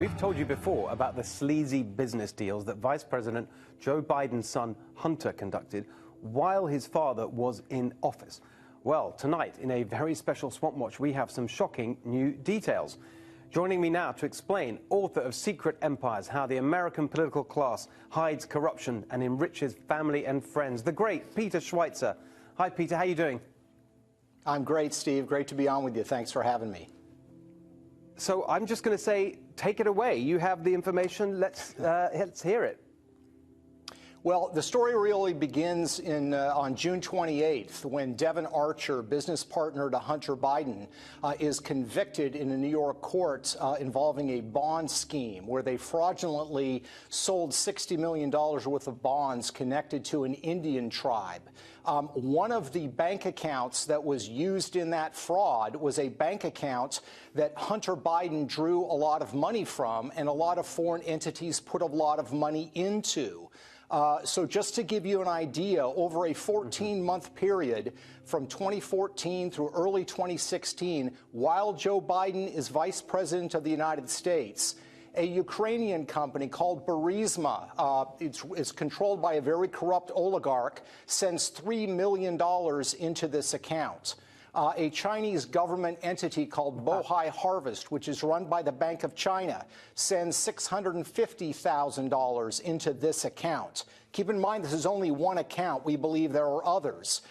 We've told you before about the sleazy business deals that Vice President Joe Biden's son Hunter conducted while his father was in office. Well, tonight, in a very special Swamp Watch, we have some shocking new details. Joining me now to explain, author of Secret Empires, How the American Political Class Hides Corruption and Enriches Family and Friends, the great Peter Schweizer. Hi, Peter, how are you doing? I'm great, Steve. Great to be on with you. Thanks for having me. So I'm just going to say, take it away. You have the information. Let's hear it. Well, the story really begins on June 28th when Devon Archer, business partner to Hunter Biden, is convicted in a New York court involving a bond scheme where they fraudulently sold $60 million worth of bonds connected to an Indian tribe. One of the bank accounts that was used in that fraud was a bank account that Hunter Biden drew a lot of money from and a lot of foreign entities put a lot of money into. So just to give you an idea, over a 14-month period from 2014 through early 2016, while Joe Biden is vice president of the United States, a Ukrainian company called Burisma, it's controlled by a very corrupt oligarch, sends $3 million into this account. A Chinese government entity called Bohai Harvest, which is run by the Bank of China, sends $650,000 into this account. Keep in mind, this is only one account. We believe there are others.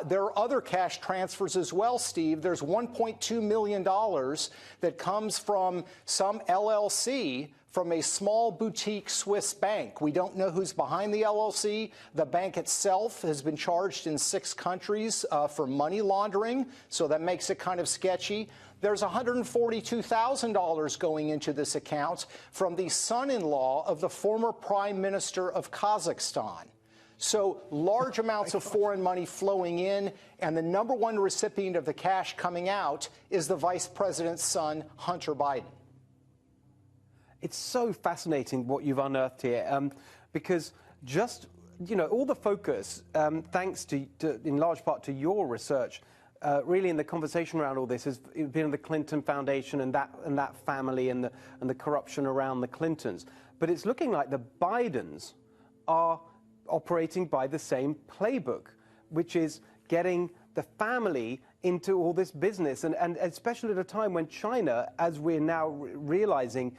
There are other cash transfers as well, Steve. There's $1.2 million that comes from some LLC from a small boutique Swiss bank. We don't know who's behind the LLC. The bank itself has been charged in 6 countries for money laundering, so that makes it kind of sketchy. There's $142,000 going into this account from the son-in-law of the former prime minister of Kazakhstan. So large amounts of foreign money flowing in, and the number one recipient of the cash coming out is the vice president's son, Hunter Biden. It's so fascinating what you've unearthed here, because just, you know, all the focus, thanks to in large part to your research, really in the conversation around all this has been on the Clinton Foundation and that family and the corruption around the Clintons. But it's looking like the Bidens are operating by the same playbook, which is getting the family into all this business, and especially at a time when China, as we're now realizing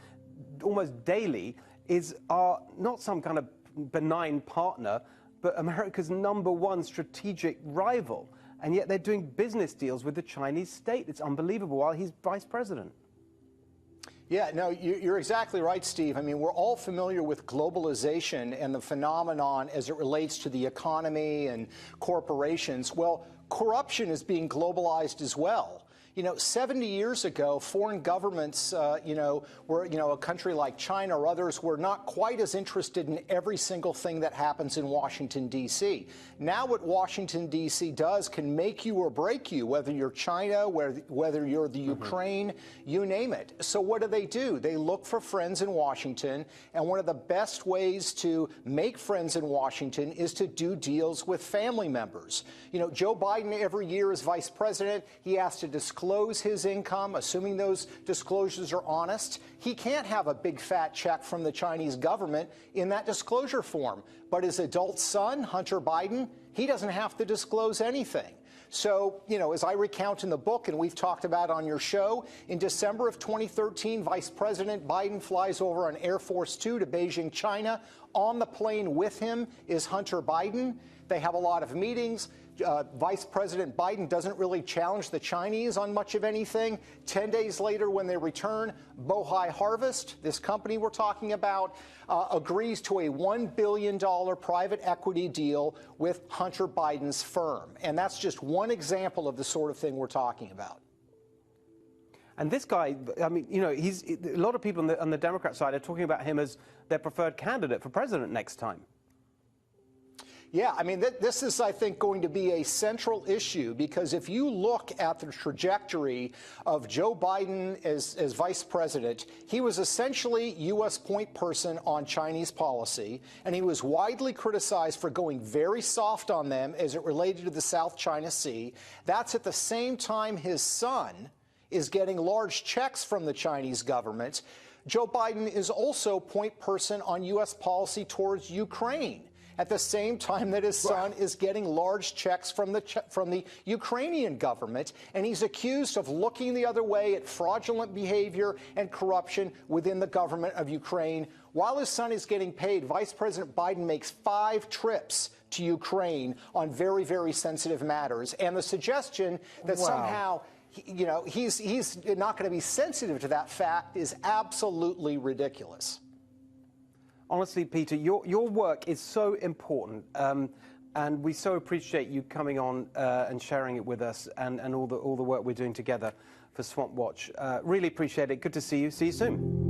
almost daily, is not some kind of benign partner, but America's #1 strategic rival. And yet they're doing business deals with the Chinese state. It's unbelievable while he's vice president. Yeah, no, you're exactly right, Steve. I mean, we're all familiar with globalization and the phenomenon as it relates to the economy and corporations. Well, corruption is being globalized as well. You know, 70 years ago, foreign governments, a country like China or others were not quite as interested in every single thing that happens in Washington, D.C. Now what Washington, D.C. does can make you or break you, whether you're China, whether you're the Ukraine, you name it. So what do? They look for friends in Washington, and one of the best ways to make friends in Washington is to do deals with family members. You know, Joe Biden every year as vice president, he has to disclose his income, assuming those disclosures are honest. He can't have a big fat check from the Chinese government in that disclosure form. But his adult son, Hunter Biden, he doesn't have to disclose anything. So, you know, as I recount in the book, and we've talked about on your show, in December of 2013, Vice President Biden flies over on Air Force 2 to Beijing, China. On the plane with him is Hunter Biden. They have a lot of meetings. Vice President Biden doesn't really challenge the Chinese on much of anything. 10 days later, when they return, Bohai Harvest, this company we're talking about, agrees to a $1 billion private equity deal with Hunter Biden's firm. And that's just one example of the sort of thing we're talking about. And this guy, I mean, you know, a lot of people on the Democrat side are talking about him as their preferred candidate for president next time. Yeah, I mean, this is, I think, going to be a central issue, because if you look at the trajectory of Joe Biden as vice president, he was essentially U.S. point person on Chinese policy, and he was widely criticized for going very soft on them as it related to the South China Sea. That's at the same time his son is getting large checks from the Chinese government. Joe Biden is also point person on U.S. policy towards Ukraine, at the same time that his son is getting large checks from the Ukrainian government, and he's accused of looking the other way at fraudulent behavior and corruption within the government of Ukraine. While his son is getting paid, Vice President Biden makes 5 trips to Ukraine on very, very sensitive matters. And the suggestion that somehow, you know, he's not going to be sensitive to that fact is absolutely ridiculous. Honestly, Peter, your work is so important, and we so appreciate you coming on and sharing it with us, and all the work we're doing together for Swamp Watch. Really appreciate it. Good to see you. See you soon.